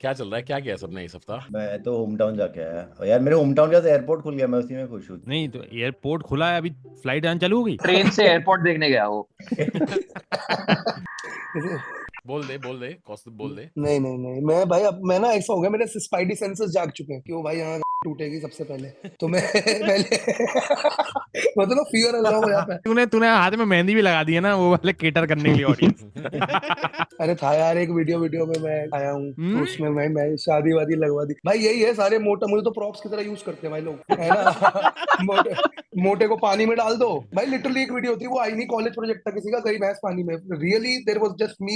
क्या चल रहा है, क्या किया सबने इस हफ्ता? मैं तो होम टाउन जाके आया और यार मेरे होम टाउन का एयरपोर्ट खुल गया, मैं उसी में खुश हूँ। नहीं तो एयरपोर्ट खुला है, अभी फ्लाइट आने चालू हो गई। ट्रेन से एयरपोर्ट देखने गया वो। बोल दे कौस्तुभ, बोल दे। नहीं नहीं नहीं, मैं भाई अब मैं ना ऐसा हो गया, मेरे स्पाइडी सेंसेस जाग चुके हैं कि वो भाई यहाँ टूटेगी सबसे पहले। तो मैं पहले मतलब फियर अनलॉक हो जाता है। तूने तूने हाथ में मेहंदी भी लगा दी है ना, वो वाले केटर करने के लिए ऑडियंस। अरे था यार एक वीडियो में मैं आया हूँ, तो उसमें मैं शादी वादी लगवा दी भाई। यही है सारे मोटा, मुझे तो प्रॉप्स की तरह यूज करते हैं भाई लोग, है ना। मोटे को पानी में डाल दो भाई। लिटरली एक वीडियो थी, वो आई नहीं, कॉलेज प्रोजेक्ट था किसी का, गई भैंस पानी में। रियली देयर वाज जस्ट मी,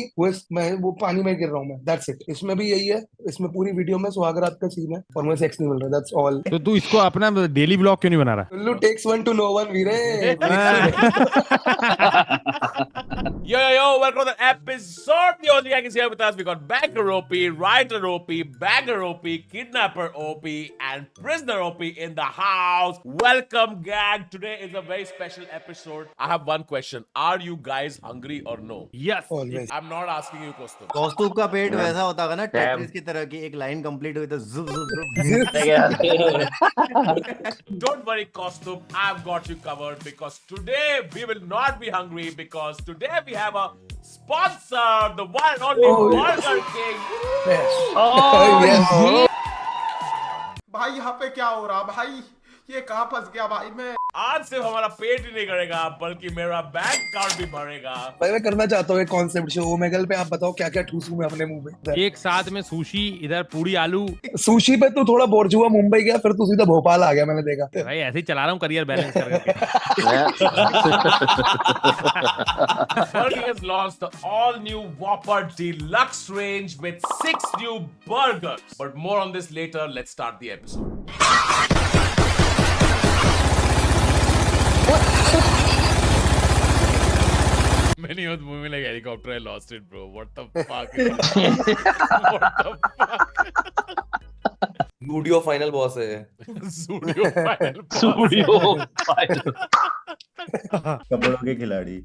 मैं वो पानी में गिर रहा हूँ मैं, दैट्स इट। इसमें भी यही है, इसमें पूरी वीडियो में सुहागरात का सीन है और मुझे सेक्स नहीं मिल रहा, दैट्स ऑल। तो तू इसको अपना डेली ब्लॉग क्यों नहीं बना रहा? Tullu takes one to know one वीरे। Yo, welcome to the episode. The only gang is here with us. We got Banker OP, Writer OP, Bagger OP, Kidnapper OP, and Prisoner OP in the house. Welcome, gang. Today is a very special episode. I have one question. Are you guys hungry or no? Yes. Always. I'm not asking you, Kostum. कौस्तुभ का पेट वैसा होता है ना, Damn. Tetris की तरह की एक line complete हुई तो जुब जुब जुब। Don't worry, Kostum. I've got you covered because today we will not be hungry because today we have a sponsor, the one and only Burger King. Yes. Oh, भाई यहाँ पे क्या हो रहा भाई, ये कहाँ फंस गया भाई मैं। आज सिर्फ हमारा पेट ही नहीं करेगा बल्कि मेरा बैंक अकाउंट भी भरेगा। भाई मैं करना चाहता हूँ एक कॉन्सेप्ट शो ओमेगल पे। आप बताओ क्या क्या ठूसूं मैं अपने मुंह में। एक साथ में सुशी, इधर पूरी आलू। सुशी पे तू थोड़ा बोर्ज हुआ, मुंबई गया, फिर तू सीधा भोपाल आ गया, मैंने देखा। भाई ऐसे ही चला रहा हूँ करियर बैलेंस करके। Burger King has launched the all-new Whopper Deluxe range with 6 new burgers. But more on this later. Let's start the episode. Many was moving like helicopter. I lost it, bro. What the fuck? What the fuck? Studio final boss है। Studio file. studio file. कपड़ों के खिलाड़ी।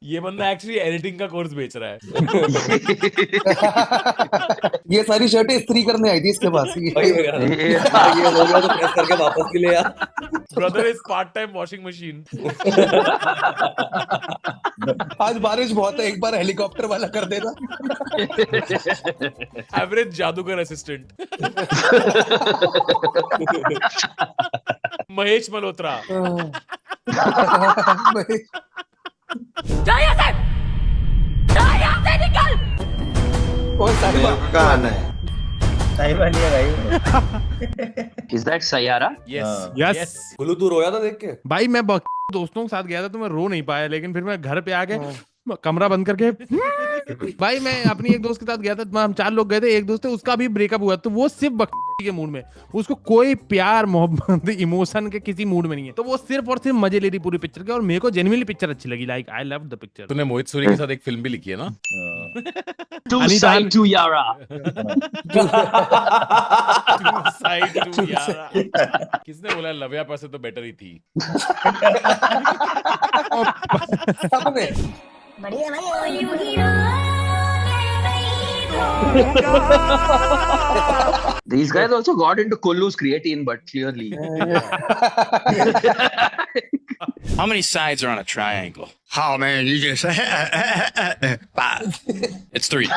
ये बंदा actually editing का course बेच रहा है। ये सारी शर्टें इस्त्री करने आई थी इसके पास। भाई ये हो गया तो प्रेस करके वापस के ले आ। Brother is part-time washing machine. आज बारिश बहुत है, एक बार हेलीकॉप्टर वाला कर देना। Average जादूगर असिस्टेंट। महेश मल्होत्रा। और साहिबा कहाँ आना है? साहिबा नहीं है भाई। Is that Sayara? Yes. Yes. गुल्लू तू रोया था देख के? भाई मैं दोस्तों के साथ गया था तो मैं रो नहीं पाया, लेकिन फिर मैं घर पे आके कमरा बंद करके भाई मैं अपनी एक दोस्त के साथ गया था, हम 4 लोग गए थे। एक दोस्त है उसका भी ब्रेकअप हुआ, तो वो सिर्फ के मूड में, उसको कोई प्यार मोहब्बत इमोशन के किसी मूड में नहीं है, तो वो सिर्फ और सिर्फ मजे ले रही पूरी पिक्चर के। और मेरे को जेन्युइनली पिक्चर अच्छी लगी, like I love the picture. तूने मोहित सूरी के साथ एक फिल्म भी लिखी है ना? Two Anita- side to Yara. Side to यारा। किसने बोला लव्या पर से तो बेटर ही थी? सबने These guys also got into Kullu's creatine, but clearly. How many sides are on a triangle? Oh man, you just 5. It's 3.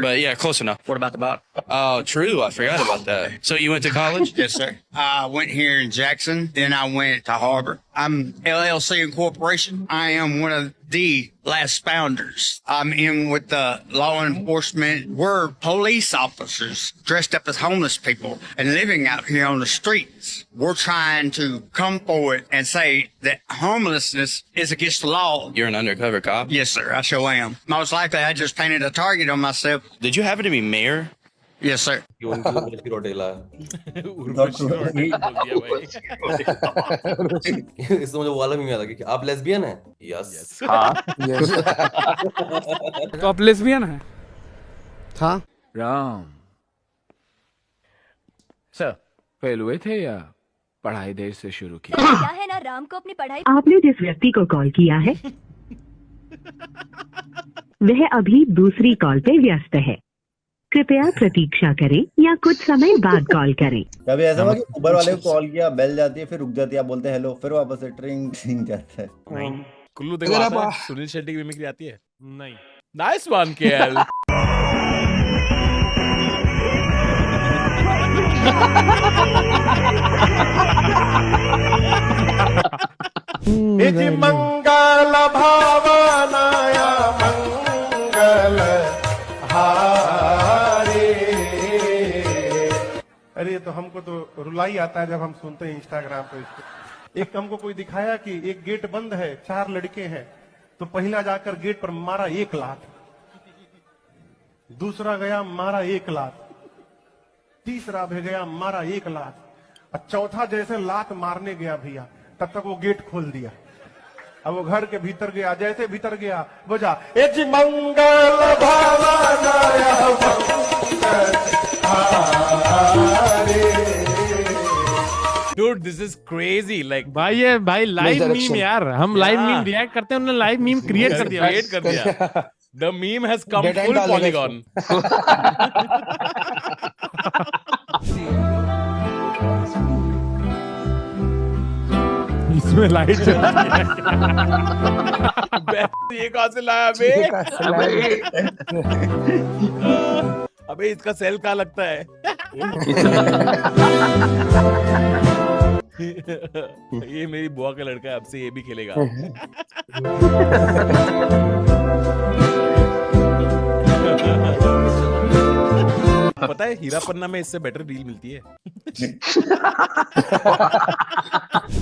But yeah, close enough. What about the bottom? Oh, true. I forgot about that. So you went to college? Yes, sir. I went here in Jackson, then I went to Harbor. I'm LLC Incorporation. I am one of the last founders. I'm in with the law enforcement. We're police officers dressed up as homeless people and living out here on the streets. We're trying to come forward and say that homelessness is against the law. You're an undercover cop? Yes, sir. I sure am. Most likely, I just painted a target on myself. Did you happen to be mayor? Yes, sir. कि उनकी उर्वशी की रोटेला है। उर्वशी बोल दिया भाई। इससे मुझे वो वाला भी याद आ गया कि आप लेस्बियन हैं? यस। हाँ। तो आप लेस्बियन हैं? था राम सर फेल हुए थे या पढ़ाई देर से शुरू की? क्या है ना, राम को अपनी पढ़ाई। आपने जिस व्यक्ति को कॉल किया है वह अभी दूसरी कॉल पे व्यस्त है, कृपया प्रतीक्षा करें या कुछ समय बाद कॉल करें। कभी ऐसा हुआ कि उबर वाले को कॉल किया, बेल जाती है, फिर रुक जाती है, आप बोलते हैं हेलो, फिर वापस से ट्रिंग ट्रिंग जाता है। कुल्लू देखो अगर आता आप- है? सुनील शेट्टी की मिमिक्री आती है? नहीं। Nice one KL. मंगल भावनाया मंगल हारे। अरे तो हमको तो रुलाई आता है जब हम सुनते हैं इंस्टाग्राम पे इसको। एक हमको कोई दिखाया कि एक गेट बंद है, 4 लड़के हैं, तो पहला जाकर गेट पर मारा 1 लात, दूसरा गया मारा 1 लात, तीसरा भी गया मारा 1 लात, और चौथा जैसे लात मारने गया भैया तब तक वो गेट खोल दिया। अब वो घर के भीतर गया, जैसे भीतर गया बजा ए जी मंगल भावनाया मंगल हारे। Dude, this is crazy. Like भाई ये भाई लाइव मीम Resurrection. यार, हम लाइव Yeah. मीम रिएक्ट करते हैं, उन्होंने लाइव मीम क्रिएट कर दिया। create कर दिया। The meme has come Dead end full डालेगा polygon. इसमें लाइट चल रही है। ये कहाँ से लाया बे? अबे इसका सेल कहाँ लगता है? ये मेरी बुआ का लड़का है, अब से ये भी खेलेगा। पता है हीरा पन्ना में इससे बेटर डील मिलती है।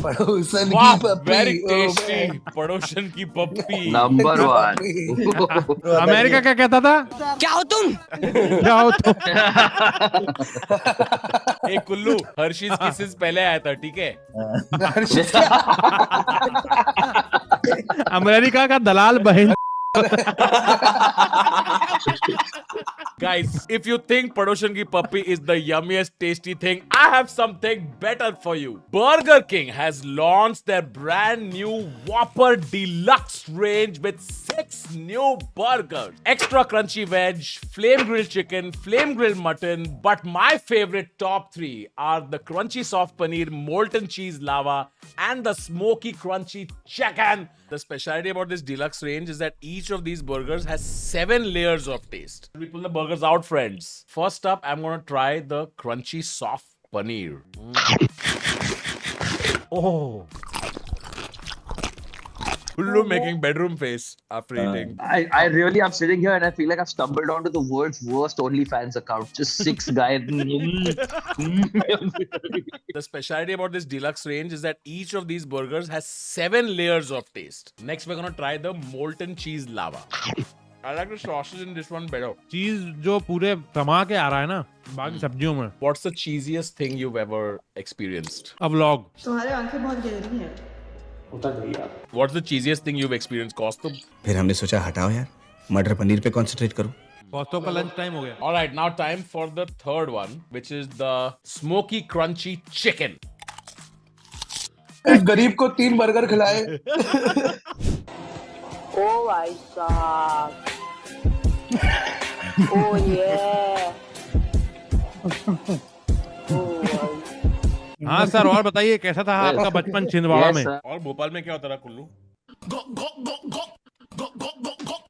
पड़ोसन वाह, की पप्पी, वेरी ओ टेस्टी। भाई। पड़ोसन की पप्पी। नंबर 1। अमेरिका क्या कहता था? क्या हो तुम? क्या हो तुम? एक कुल्लू हर्षीज किसेस पहले आया था, ठीक है? अमेरिका का दलाल बहन। Guys, if you think Padoshan ki puppy is the yummiest tasty thing, I have something better for you. Burger King has launched their brand new Whopper Deluxe range with 6 new burgers. Extra crunchy veg, flame grilled chicken, flame grilled mutton, but my favorite top 3 are the crunchy soft paneer, molten cheese lava, and the smoky crunchy chicken. The specialty about this deluxe range is that each of these burgers has 7 layers of taste. We pull the burgers out, friends. First up, I'm gonna try the crunchy soft paneer. Oh. Kullu making bedroom face after eating. I really am sitting here and I feel like I've stumbled onto the world's worst OnlyFans account. Just 6 guys. The specialty about this deluxe range is that each of these burgers has 7 layers of taste. Next, we're gonna try the molten cheese lava. I like the sausage in this one better. चीज जो पूरे कमा के आ रहा है ना बाकी सब्जियों में। What's the cheesiest thing you've ever experienced? अब व्लॉग। तुम्हारे आंखें बहुत गहरी हैं। What's the cheesiest thing you've experienced, Kaustubh? फिर हमने सोचा हटाओ यार, मटर पनीर पे कंसंट्रेट करो। कौस्तुभ का लंच टाइम हो गया। All right, now time for the third one, which is the smoky crunchy chicken. एक गरीब को 3 बर्गर खिलाए। ओ भाई साहब। ओ ये। हाँ सर, और बताइए कैसा था आपका बचपन छिंदवाड़ा में? और भोपाल में क्या होता रहा कुल्लू?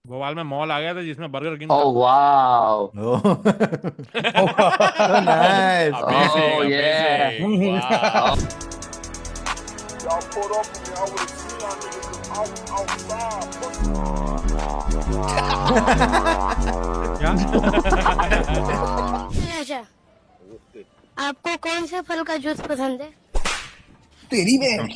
भोपाल में मॉल आ गया था जिसमें burger king. Oh wow. Nice. Amazing, Oh, yeah. amazing. Wow. अच्छा, आपको कौन से फल का जूस पसंद है? तेरी बहन।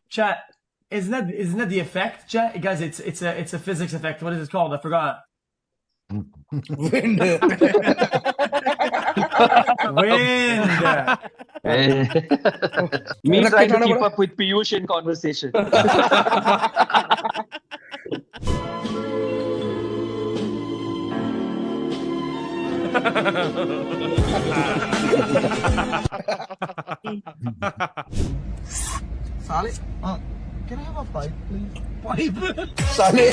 Chat, isn't that the effect? Chat, guys, it's a physics effect. What is it called? I forgot. Wind. Wind. Me trying to keep up with Piyush in conversation. साले, can I have a pipe, please? Pipe. साले,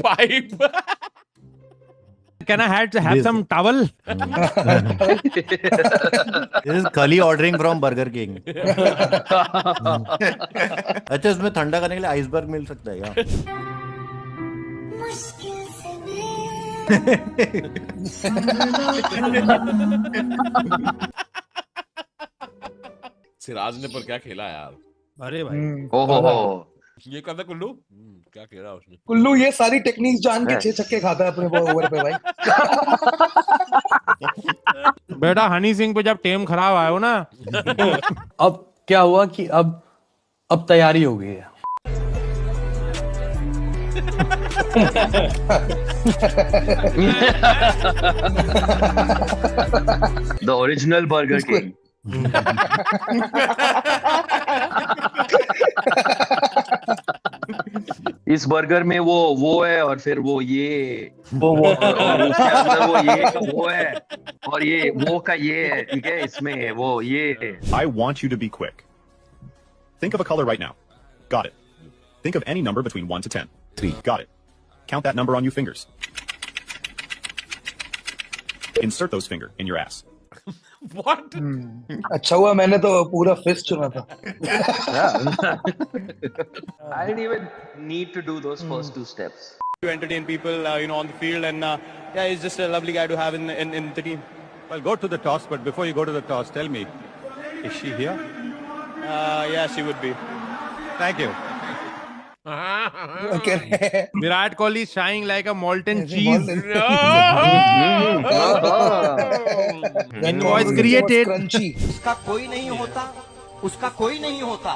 Pipe. Can I have some towel? This is Kali ordering from Burger King. अच्छा, इसमें ठंडा करने के लिए iceberg मिल सकता है क्या? मुश्किल से सिराज ने पर क्या खेला यार। अरे भाई, ओहो, ये कहता कुल्लू क्या खेला उसने। कुल्लू ये सारी टेक्निक्स जान के 6 छक्के खाता है अपने ओवर पे भाई। बेटा हनी सिंह पे जब टेम खराब आया हो ना, अब क्या हुआ कि अब तैयारी हो गई है। the original Burger King. इस बर्गर में वो है और फिर वो ये और उसके अंदर वो ये का वो है और ये वो का ये है, ठीक है, इसमें वो ये। I want you to be quick. Think of a color right now. Got it. Think of any number between 1 to 10. 3. Got it. Count that number on your fingers. Insert those finger in your ass. What? अच्छा हुआ मैंने तो पूरा fist चुना था। I didn't even need to do those first two steps. To entertain people, on the field, and yeah, he's just a lovely guy to have in the team. Well, go to the toss, but before you go to the toss, tell me, is she here? Yeah, she would be. Thank you. Virat Kohli shining like a molten cheese. Invoice created. उसका कोई नहीं होता,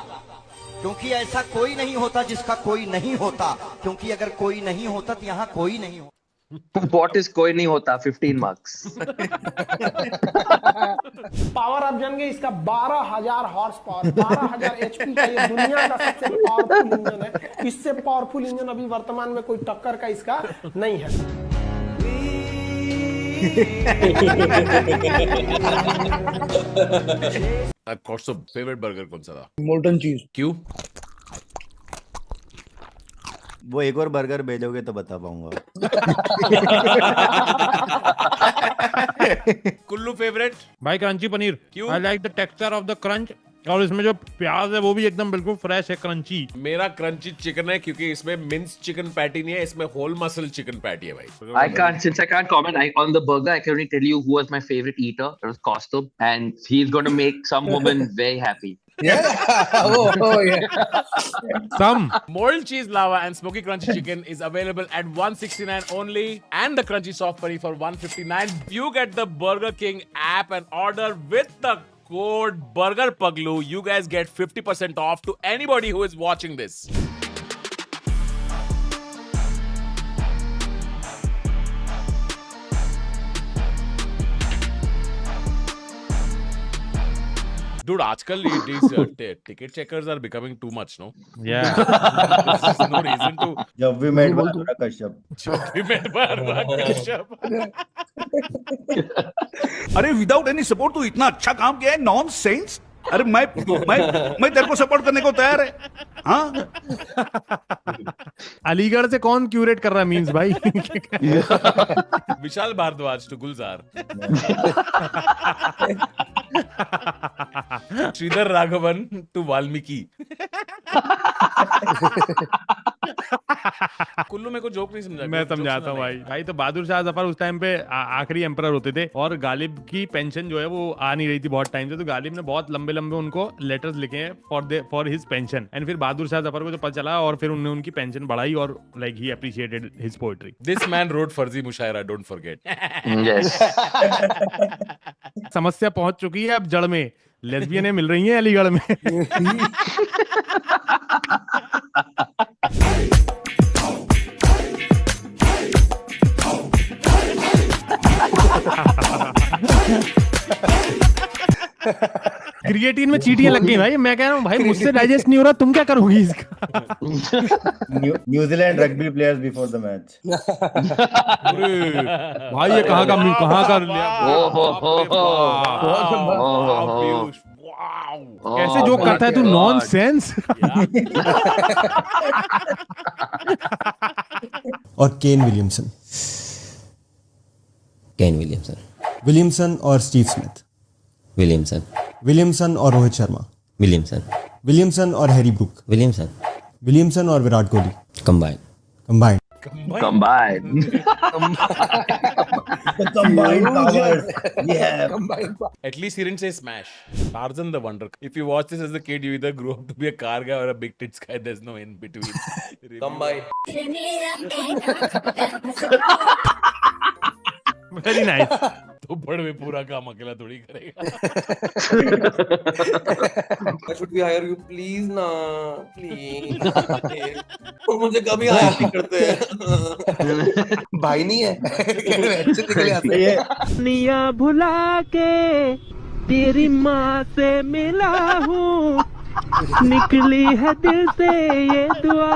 क्योंकि ऐसा कोई नहीं होता जिसका कोई नहीं होता, क्योंकि अगर कोई नहीं होता तो यहाँ कोई नहीं होता। What is कोई नहीं होता? 15 marks. पावर आप जान गए, इसका 12,000 हॉर्स पावर, 12,000 HP का ये दुनिया का सबसे पावरफुल इंजन है। इससे पावरफुल इंजन अभी वर्तमान में कोई टक्कर का इसका नहीं है। आपका फेवरेट बर्गर कौन सा था? मोल्टन चीज। क्यों? वो एक और बर्गर भेजोगे तो बता पाऊंगा। कुल्लू फेवरेट? भाई क्रंची पनीर। क्यों? I like the texture of the crunch, और इसमें जो प्याज है वो भी एकदम बिल्कुल फ्रेश है, क्रंची। मेरा क्रंची चिकन है क्योंकि इसमें मिंस चिकन पैटी नहीं है, इसमें होल मसल चिकन पैटी है भाई। Since I can't comment on the burger, I can only tell you who was my favorite eater. It was Kaustubh, and he's going to make some woman very happy. Yeah. Oh yeah. Some mold cheese lava and smoky crunchy chicken is available at 169 only, and the crunchy soft paneer for 159. You get the Burger King app and order with the code BurgerPaglu. You guys get 50% off to anybody who is watching this. Dude, आजकल these ticket checkers are becoming too much, no? Yeah. There's no reason to. जब भी met बारह कश्यप। अरे without any support तू इतना अच्छा काम किया है, नॉनसेंस। अरे मैं तेरे को सपोर्ट करने को तैयार है। हाँ, अलीगढ़ से कौन क्यूरेट कर रहा है मीम्स भाई? विशाल भारद्वाज टू गुलजार। श्रीधर राघवन टू वाल्मीकि। कुल्लू मेरे को जोक नहीं समझा। मैं समझाता हूँ भाई तो बहादुर शाह जफर उस टाइम पे आखिरी एम्परर होते थे, और गालिब की पेंशन जो है वो आ नहीं रही थी बहुत टाइम से, तो गालिब ने बहुत लंबे उनको लेटर्स लिखे हैं फॉर हिज पेंशन, एंड फिर बहादुर शाह जफर को जो पता चला, और फिर उन्होंने उनकी पेंशन बढ़ाई, और लाइक ही appreciated his poetry. This man wrote फर्जी मुशायरा, डोंट फॉरगेट। समस्या पहुंच चुकी है अब जड़ में, लेस्बियनें मिल रही हैं अलीगढ़ में। क्रिएटिन में चीटियां लग गई भाई। मैं कह रहा हूँ भाई मुझसे डाइजेस्ट नहीं हो रहा, तुम क्या करोगी इसका? New Zealand rugby players before the match. भाई ये कहाँ का लिया? कैसे जोक करता है तू? नॉनसेंस। और केन विलियमसन। विलियमसन और स्टीव स्मिथ। विलियमसन और रोहित शर्मा। विलियमसन और हैरी ब्रूक। विलियमसन और Virat Kohli. Combined. At least he didn't say smash. Tarzan the Wonder. If you watch this as a kid, you either grew up to be a car guy or a big tits guy. There's no in between. Combined. Very nice. तो बड़ में पूरा काम अकेला थोड़ी करेगा। Should we hire you, please ना, please. और मुझे कभी हायर नहीं करते। भाई नहीं है। अच्छे निकले आते हैं। निया भुला के तेरी माँ से मिला हूँ, निकली है दिल से ये दुआ।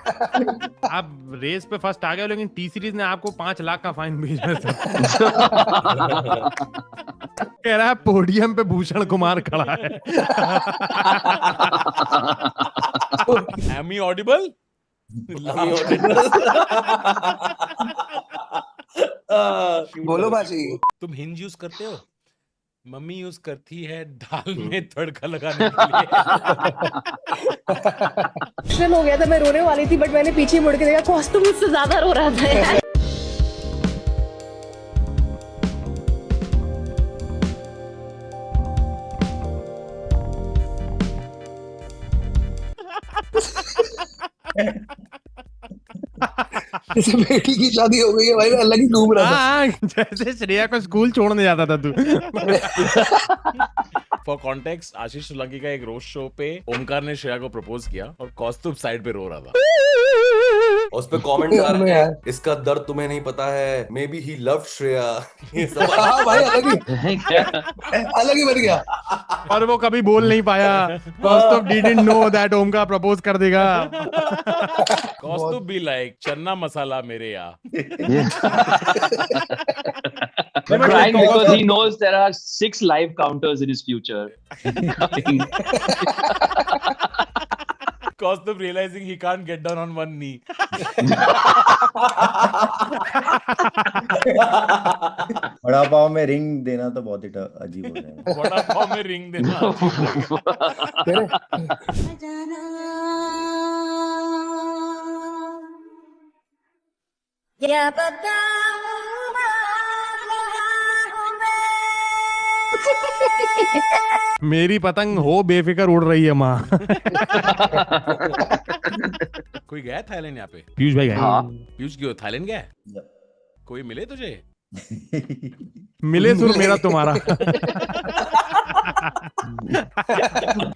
आप रेस पे फर्स्ट आ गए, लेकिन टी सीरीज ने आपको 5 लाख का फाइन भेजा था। कह रहा है पोडियम पे भूषण कुमार खड़ा है। Am I audible? बोलो बाजी। तुम हिंज यूज करते हो? मम्मी यूज करती है दाल में तड़का लगाने के लिए। हो गया था, मैं रोने वाली थी बट मैंने पीछे मुड़ के देखा, कॉस्ट्यूम मुझसे ज्यादा रो रहा था यार। जैसे बेटी की शादी हो गई है भाई, मैं अलग ही घूम रहा था। जैसे श्रेया को स्कूल छोड़ने जाता था तू। फॉर कॉन्टेक्स्ट, आशीष सोलंकी का एक रोस्ट शो पे ओमकार ने श्रेया को प्रपोज किया और कौस्तुभ साइड पे रो रहा था। उस पे कमेंट आ रहे हैं, इसका दर्द तुम्हें नहीं पता है, may be he loved Shreya. भाई अलग ही बन गया। और वो कभी बोल नहीं पाया। Kaustubh didn't know that Omkar propose कर देगा। कौस्तुभ भी लाइक चन्ना मसाला मेरे यहाँ। But crying because he knows there are 6 live counters in his future. Kaustubh realizing he can't get down on one knee. बड़ा पाव में रिंग देना तो बहुत ही अजीब हो जाएगा। बड़ा पाव में रिंग देना। क्या बताऊं मेरी पतंग हो बेफिक्र उड़ रही है माँ। कोई गया थाईलैंड यहाँ पे? पीयूष भाई गए। हाँ। पीयूष क्यों थाईलैंड गया? कोई मिले तुझे? मिले सुर मेरा तुम्हारा।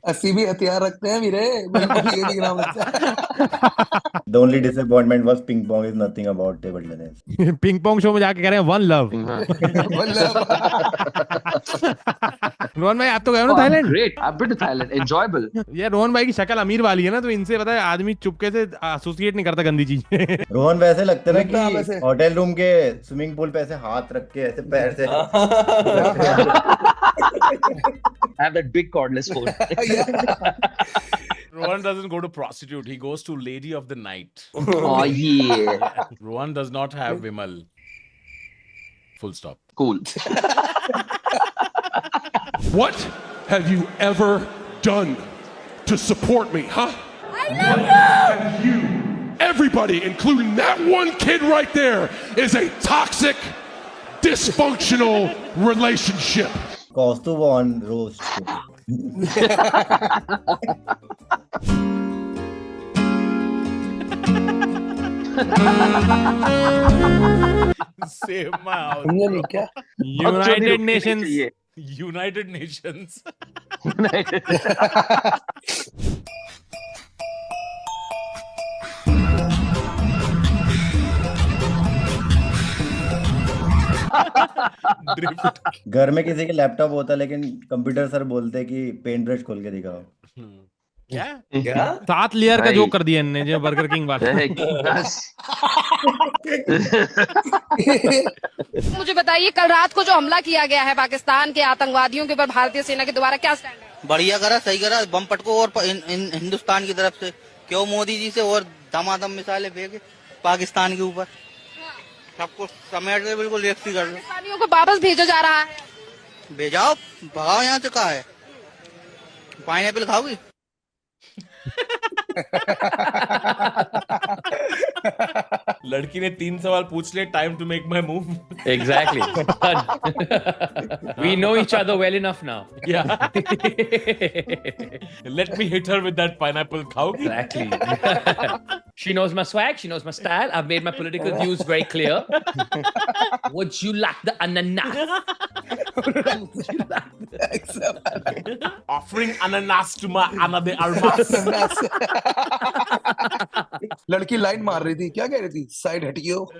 अस्सी भी हथियार रखते हैं मेरे। ये भी ग्राम The only disappointment was ping pong is nothing about table tennis. Ping pong show में जाके कह रहे हैं वन लव। रोहन भाई आप तो गए हो ना Thailand? Great, I've been to Thailand, enjoyable. ये रोहन भाई की शक्ल अमीर वाली है ना, तो इनसे पता है आदमी चुपके से एसोसिएट नहीं करता गंदी चीज। रोहन वैसे लगता है कि होटल रूम के स्विमिंग पूल पे ऐसे हाथ रख के ऐसे पैर से। I have that big cordless phone. Rohan doesn't go to prostitute. He goes to lady of the night. Oh yeah. Rohan does not have Vimal. Full stop. Cool. What have you ever done to support me, huh? I love you. Everybody, including that one kid right there, is a toxic, dysfunctional relationship. Kaustubh on roast. Save my house. United Nations. United Nations. घर में किसी के laptop होता लेकिन computer sir बोलते कि paint brush खोल के दिखाओ। क्या 7 लेयर का जोक कर दिया इनने जो बर्गर किंग वाले। मुझे बताइए कल रात को जो हमला किया गया है पाकिस्तान के आतंकवादियों के ऊपर भारतीय सेना के द्वारा, क्या स्टैंड है? बढ़िया करा, सही करा, बम पटको और हिंदुस्तान की तरफ से क्यों मोदी जी से और दमादम मिसाइलें फेंके पाकिस्तान के ऊपर, सबको समेट के बिल्कुल रिएक्ट कर लो। पाकिस्तानियों को वापस भेजा जा रहा है। भेजाओ, भगाओ यहाँ से। कहा है पाइनएप्पल खाओगी? लड़की ने 3 सवाल पूछ लिए, time to make my move. Exactly. We know each other well enough now. Yeah. Let me hit her with that pineapple. खाओगी? Exactly. She knows my swag. She knows my style. I've made my political views very clear. Would you like the ananas? Offering ananas to my Ana de Armas. लड़की line मार रही थी, क्या कह रही थी? Side हटियो।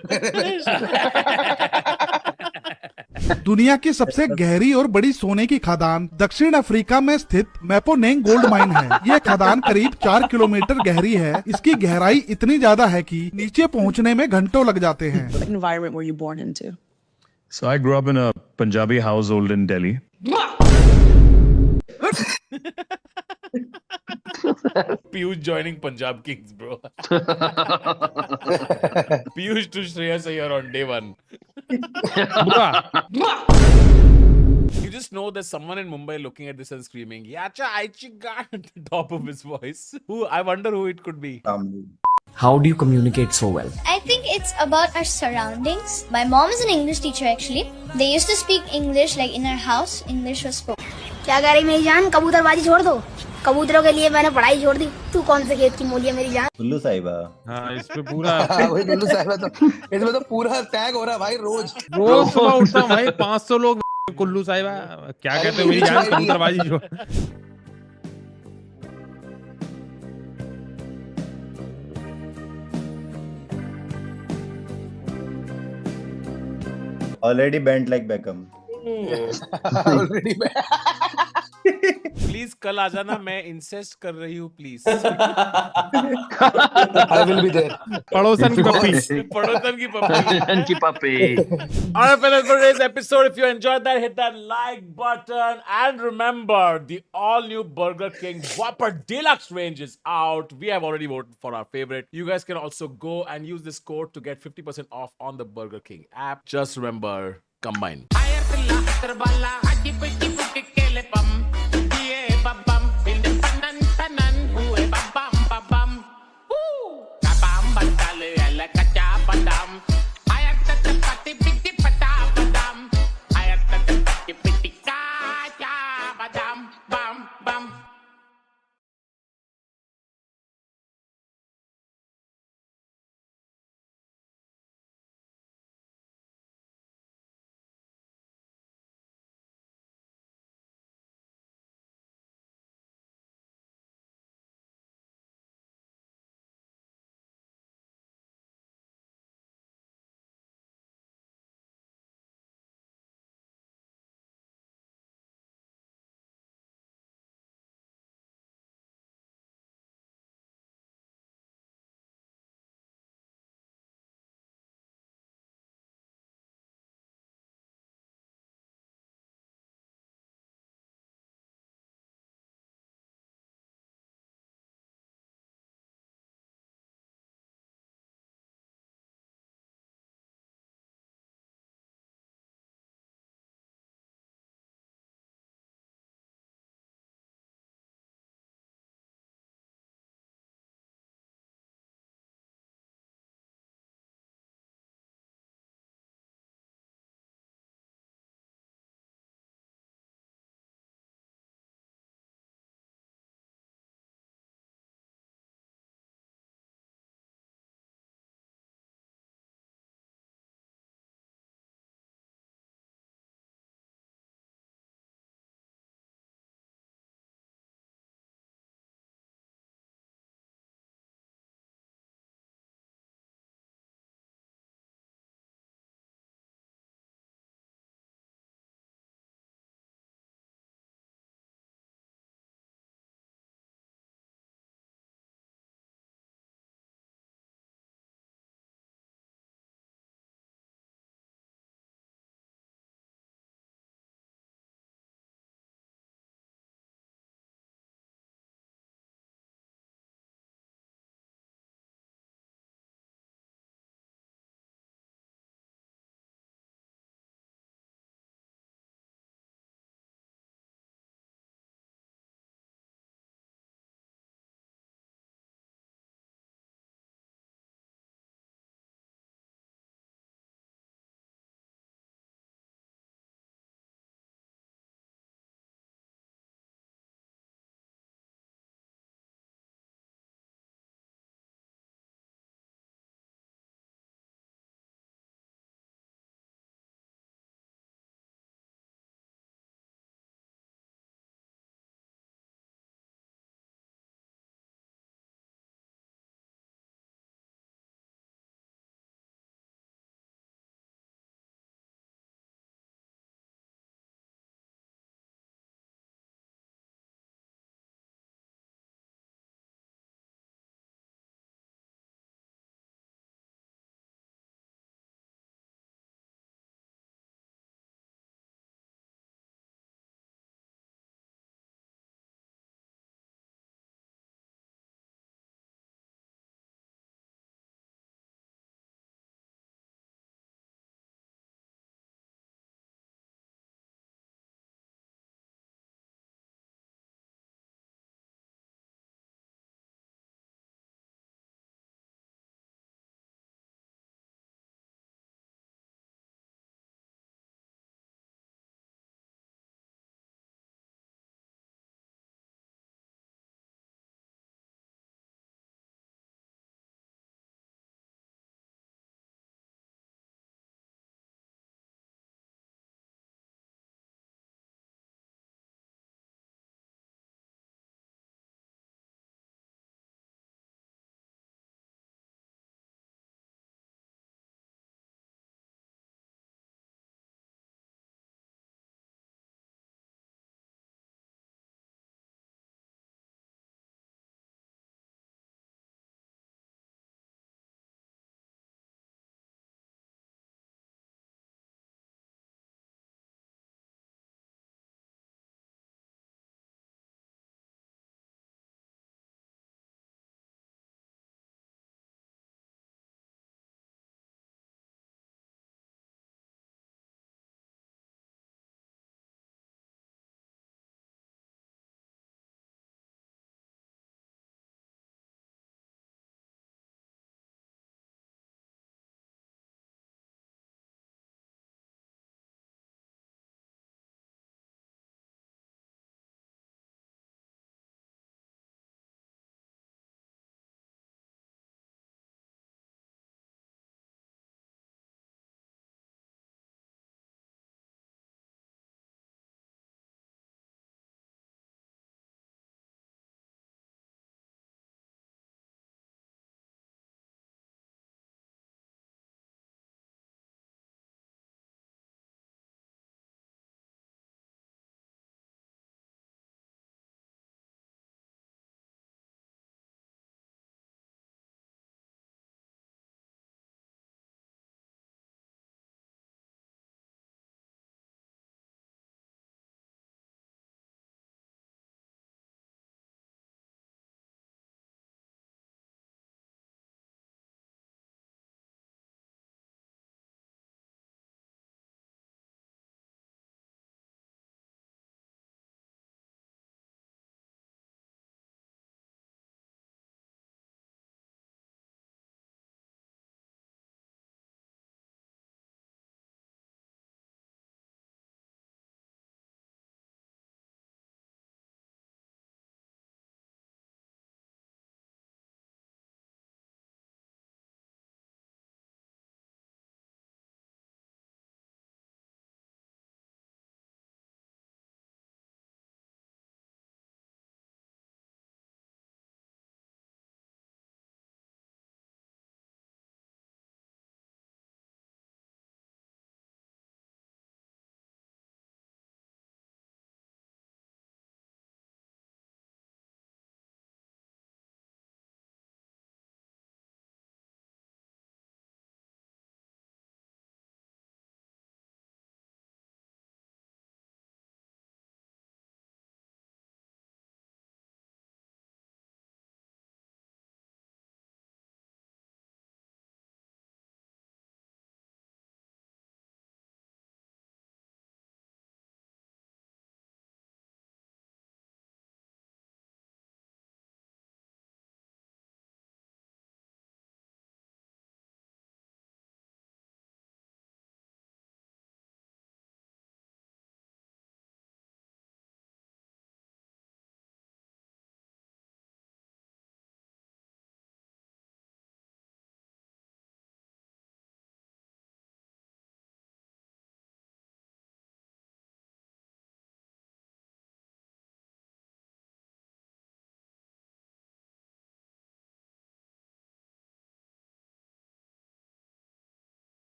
दुनिया की सबसे गहरी और बड़ी सोने की खदान दक्षिण अफ्रीका में स्थित मैपोनेंग गोल्ड माइन है। ये खदान करीब 4 किलोमीटर गहरी है। इसकी गहराई इतनी ज्यादा है कि नीचे पहुंचने में घंटों लग जाते हैं। environment were you born into? So I grew up in a Punjabi household in Delhi. Piyush joining Punjab Kings, bro. Piyush to Shreyas Iyer on day 1. You just know there's someone in Mumbai looking at this and screaming, Yacha Aichiga at the top of his voice. I wonder who it could be. How do you communicate so well? I think it's about our surroundings. My mom is an English teacher actually. They used to speak English like in our house. English was spoken. क्या कह रही मेरी जान? कबूतरबाजी छोड़ दो। कबूतरों के लिए मैंने पढ़ाई छोड़ दी। तू कौन से खेत की मूली है मेरी जान? कुल्लू साहिबा। हाँ, इस पे पूरा वही कुल्लू साहिबा तो इसमें तो पूरा टैग हो रहा है भाई। रोज सुबह उठता हूँ भाई 500 लोग कुल्लू साहिबा क्या कहते हो मेरी जान, कबूतरबाजी छोड़। Already bent like Beckham. Already please कल आ जाना, मैं इंसेस्ट कर रही हूँ please. I will be there. पड़ोसन की पप्पी। पड़ोसन की पप्पी। की पप्पी। Alright, fellas, for today's episode, if you enjoyed that, hit that like button and remember the all-new Burger King Whopper Deluxe range is out. We have already voted for our favorite. You guys can also go and use this code to get 50% off on the Burger King app. Just remember, combine.